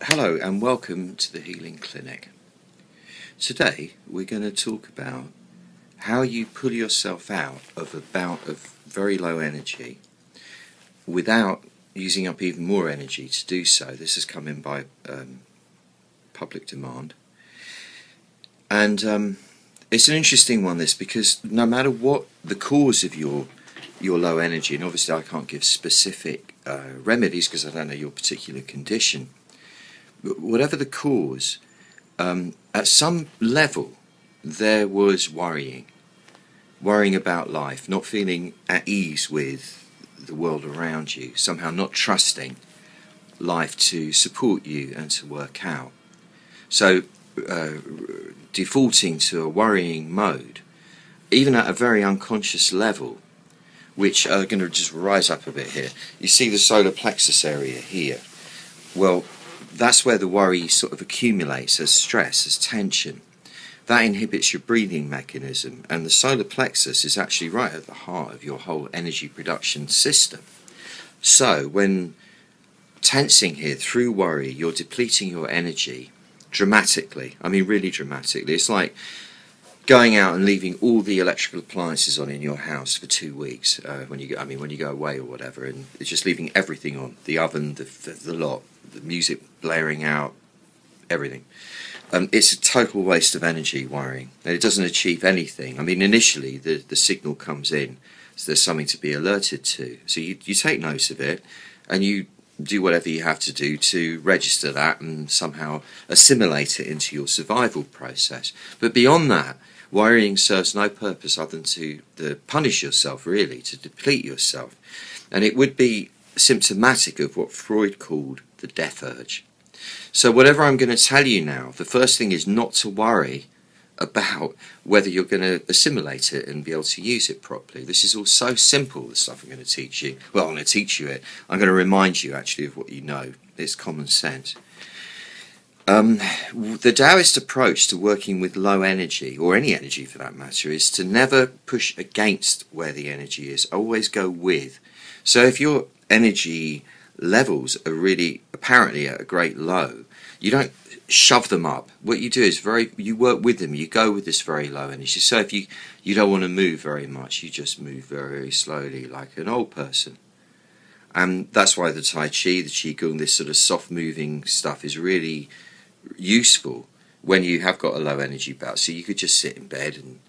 Hello and welcome to the Healing Clinic. Today we're going to talk about how you pull yourself out of a bout of very low energy without using up even more energy to do so. This has come in by public demand. And it's an interesting one, this, because no matter what the cause of your low energy, and obviously I can't give specific remedies because I don't know your particular condition, but whatever the cause, at some level there was worrying about life, not feeling at ease with the world around you, somehow not trusting life to support you and to work out. So defaulting to a worrying mode, even at a very unconscious level, which are going to just rise up a bit here. You see the solar plexus area here. Well, that's where the worry sort of accumulates as stress, as tension. That inhibits your breathing mechanism, and the solar plexus is actually right at the heart of your whole energy production system. So when tensing here through worry, you're depleting your energy dramatically. I mean, really dramatically. It's like going out and leaving all the electrical appliances on in your house for 2 weeks when you go away or whatever, and it's just leaving everything on, the oven, the lot, the music blaring out, everything. It's a total waste of energy, worrying, and it doesn't achieve anything. I mean, initially the signal comes in, so there's something to be alerted to, so you take note of it and you do whatever you have to do to register that and somehow assimilate it into your survival process. But beyond that, worrying serves no purpose other than to punish yourself, really, to deplete yourself. And it would be symptomatic of what Freud called the death urge. So whatever I'm going to tell you now, the first thing is not to worry about whether you're going to assimilate it and be able to use it properly. This is all so simple, the stuff I'm going to teach you. Well, I'm going to teach you it. I'm going to remind you actually of what you know. It's common sense. The Taoist approach to working with low energy, or any energy for that matter, is to never push against where the energy is. Always go with. So if your energy levels are really apparently at a great low, you don't shove them up. What you do is you work with them. You go with this very low energy. So if you don't want to move very much, you just move very, very slowly, like an old person. And that's why the Tai Chi, the Qigong, this sort of soft moving stuff is really useful when you have got a low energy bout. So you could just sit in bed and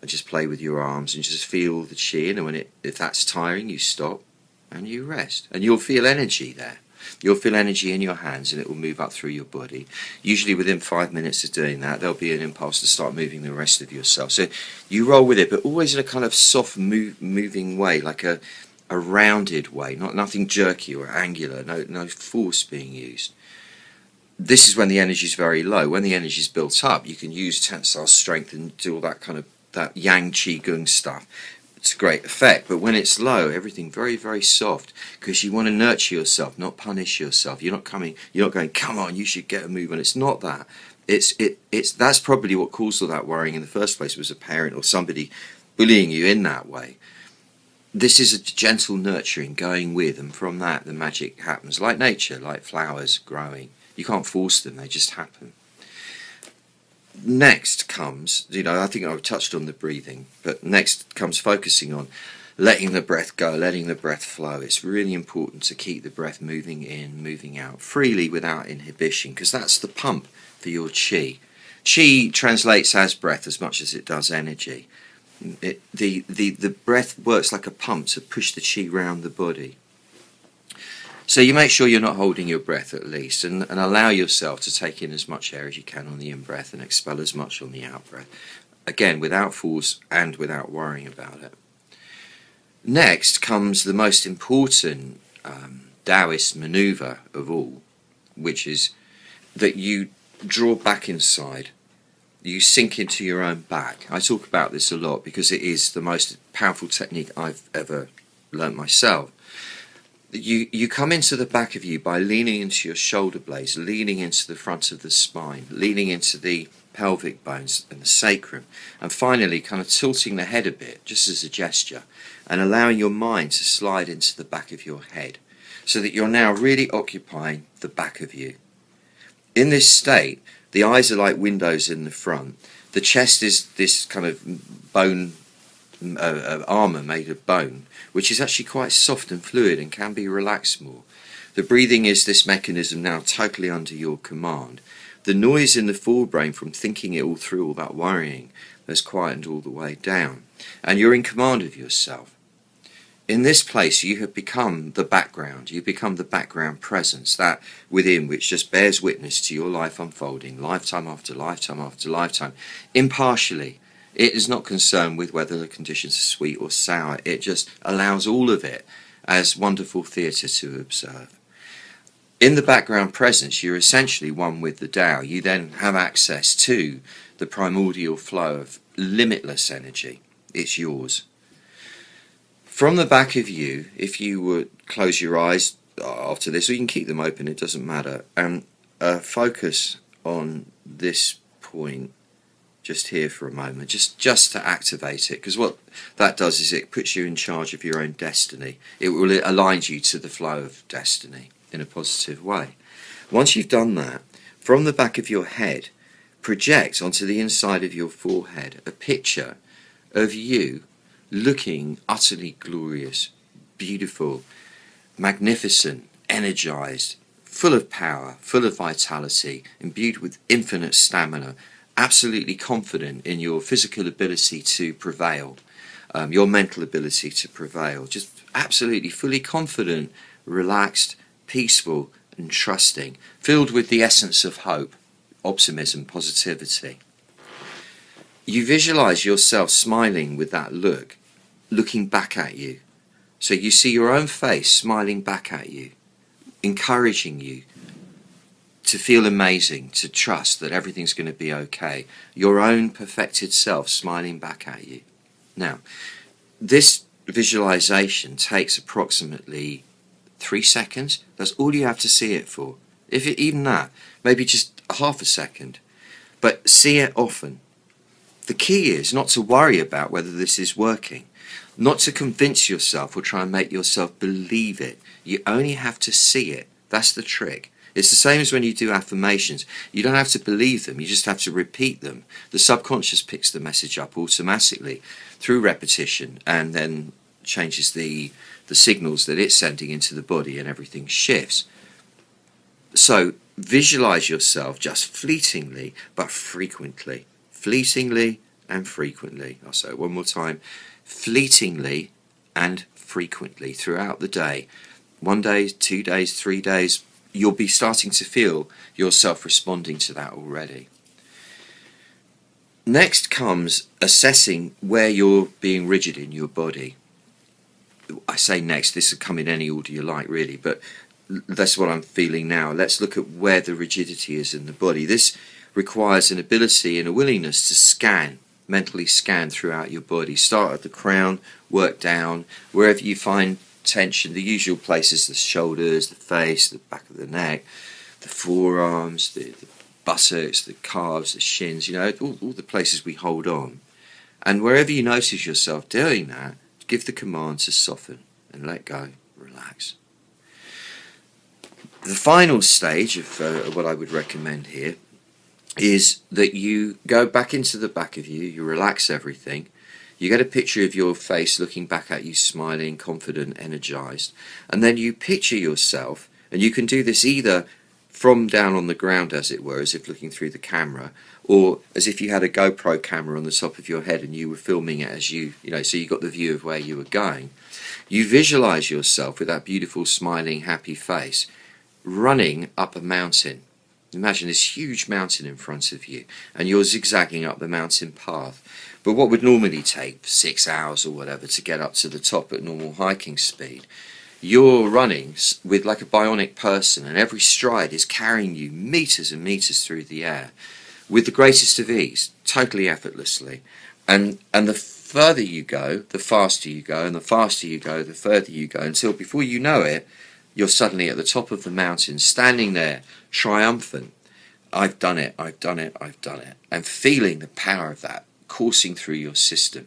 just play with your arms and just feel the Qi, and if that's tiring, you stop and you rest, and you'll feel energy there. You'll feel energy in your hands, and it will move up through your body. Usually within 5 minutes of doing that, there'll be an impulse to start moving the rest of yourself. So you roll with it, but always in a kind of soft moving way, like a rounded way, nothing jerky or angular, no force being used. This is when the energy is very low. When the energy is built up, you can use tensile strength and do all that kind of that Yang Qigong stuff. It's a great effect. But when it's low, everything very, very soft, because you want to nurture yourself, not punish yourself. You're not going, come on, you should get a move on. It's not that. That's probably what caused all that worrying in the first place, was a parent or somebody bullying you in that way. This is a gentle nurturing, going with, and from that the magic happens, like nature, like flowers growing. You can't force them, they just happen. Next comes, I think I've touched on the breathing, but next comes focusing on letting the breath go, letting the breath flow. It's really important to keep the breath moving in, moving out freely without inhibition, because that's the pump for your Qi. Qi translates as breath as much as it does energy. The breath works like a pump to push the Qi round the body. So you make sure you're not holding your breath, at least, and allow yourself to take in as much air as you can on the in-breath and expel as much on the out-breath. Again, without force and without worrying about it. Next comes the most important Taoist maneuver of all, which is that you draw back inside. You sink into your own back. I talk about this a lot because it is the most powerful technique I've ever learnt myself. You come into the back of you by leaning into your shoulder blades, leaning into the front of the spine, leaning into the pelvic bones and the sacrum, and finally kind of tilting the head a bit, just as a gesture, and allowing your mind to slide into the back of your head, so that you're now really occupying the back of you. In this state, the eyes are like windows in the front. The chest is this kind of bone armour made of bone, which is actually quite soft and fluid and can be relaxed more. The breathing is this mechanism now totally under your command. The noise in the forebrain from thinking it all through, all that worrying, has quietened all the way down, and you're in command of yourself. In this place you have become the background, you become the background presence, that within which just bears witness to your life unfolding, lifetime after lifetime after lifetime, impartially. It is not concerned with whether the conditions are sweet or sour, it just allows all of it as wonderful theatre to observe. In the background presence you're essentially one with the Tao. You then have access to the primordial flow of limitless energy. It's yours. From the back of you, if you would close your eyes after this, or you can keep them open, it doesn't matter, and focus on this point just here for a moment, just to activate it, because what that does is it puts you in charge of your own destiny. It will align you to the flow of destiny in a positive way. Once you've done that, from the back of your head, project onto the inside of your forehead a picture of you looking utterly glorious, beautiful, magnificent, energized, full of power, full of vitality, imbued with infinite stamina, absolutely confident in your physical ability to prevail, your mental ability to prevail, just absolutely fully confident, relaxed, peaceful and trusting, filled with the essence of hope, optimism, positivity. You visualize yourself smiling with that look, looking back at you. So you see your own face smiling back at you, encouraging you to feel amazing, to trust that everything's going to be okay. Your own perfected self smiling back at you. Now, this visualization takes approximately 3 seconds. That's all you have to see it for. Even that, maybe just half a second. But see it often. The key is not to worry about whether this is working, not to convince yourself or try and make yourself believe it. You only have to see it. That's the trick. It's the same as when you do affirmations. You don't have to believe them, you just have to repeat them. The subconscious picks the message up automatically through repetition and then changes the signals that it's sending into the body, and everything shifts. So visualize yourself just fleetingly but frequently. Fleetingly and frequently. I'll say it one more time. Fleetingly and frequently throughout the day. 1 day, 2 days, 3 days. You'll be starting to feel yourself responding to that already. Next comes assessing where you're being rigid in your body. I say next, this will come in any order you like really, but that's what I'm feeling now. Let's look at where the rigidity is in the body. This requires an ability and a willingness to scan, mentally scan throughout your body. Start at the crown, work down, wherever you find tension, the usual places, the shoulders, the face, the back of the neck, the forearms, the buttocks, the calves, the shins, all the places we hold on. And wherever you notice yourself doing that, give the command to soften and let go, relax. The final stage of what I would recommend here is that you go back into the back of you, you relax everything, you get a picture of your face looking back at you, smiling, confident, energized, and then you picture yourself, and you can do this either from down on the ground, as it were, as if looking through the camera, or as if you had a GoPro camera on the top of your head and you were filming it as so you got the view of where you were going. You visualize yourself with that beautiful, smiling, happy face, running up a mountain. Imagine this huge mountain in front of you, and you're zigzagging up the mountain path. But what would normally take 6 hours or whatever to get up to the top at normal hiking speed, you're running with like a bionic person, and every stride is carrying you meters and meters through the air with the greatest of ease, totally effortlessly. And the further you go, the faster you go, and the faster you go, the further you go, until before you know it, you're suddenly at the top of the mountain, standing there, triumphant. I've done it, I've done it, I've done it. And feeling the power of that coursing through your system.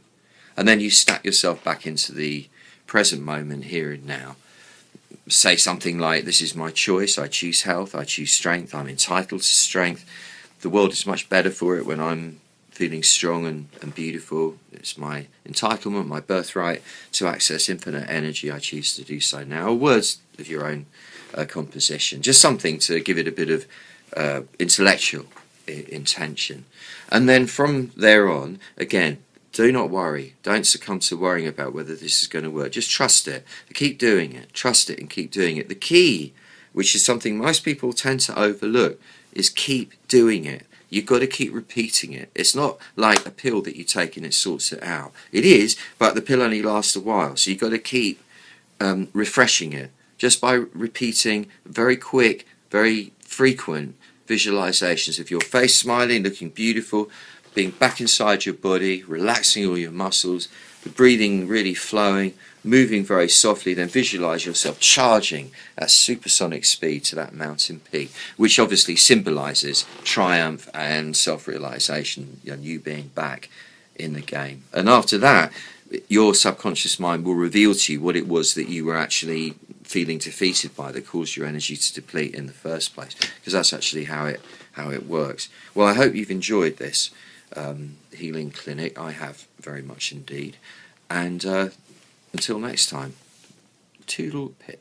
And then you snap yourself back into the present moment, here and now. say something like, this is my choice, I choose health, I choose strength, I'm entitled to strength, the world is much better for it when I'm feeling strong and beautiful, it's my entitlement, my birthright to access infinite energy, I choose to do so now. Or words of your own composition, just something to give it a bit of intellectual intention. And then from there on, again, do not worry. Don't succumb to worrying about whether this is going to work. Just trust it. Keep doing it. Trust it and keep doing it. The key, which is something most people tend to overlook, is keep doing it. You've got to keep repeating it. It's not like a pill that you take and it sorts it out. It is, but the pill only lasts a while. So you've got to keep refreshing it just by repeating very quick, very frequent visualizations of your face smiling, looking beautiful, being back inside your body, relaxing all your muscles, the breathing really flowing, moving very softly. Then visualize yourself charging at supersonic speed to that mountain peak, which obviously symbolizes triumph and self-realization, you being back in the game. And after that, your subconscious mind will reveal to you what it was that you were actually feeling defeated by that caused your energy to deplete in the first place, because that's actually how it works. Well, I hope you've enjoyed this healing clinic. I have very much indeed. And until next time, toodle pip.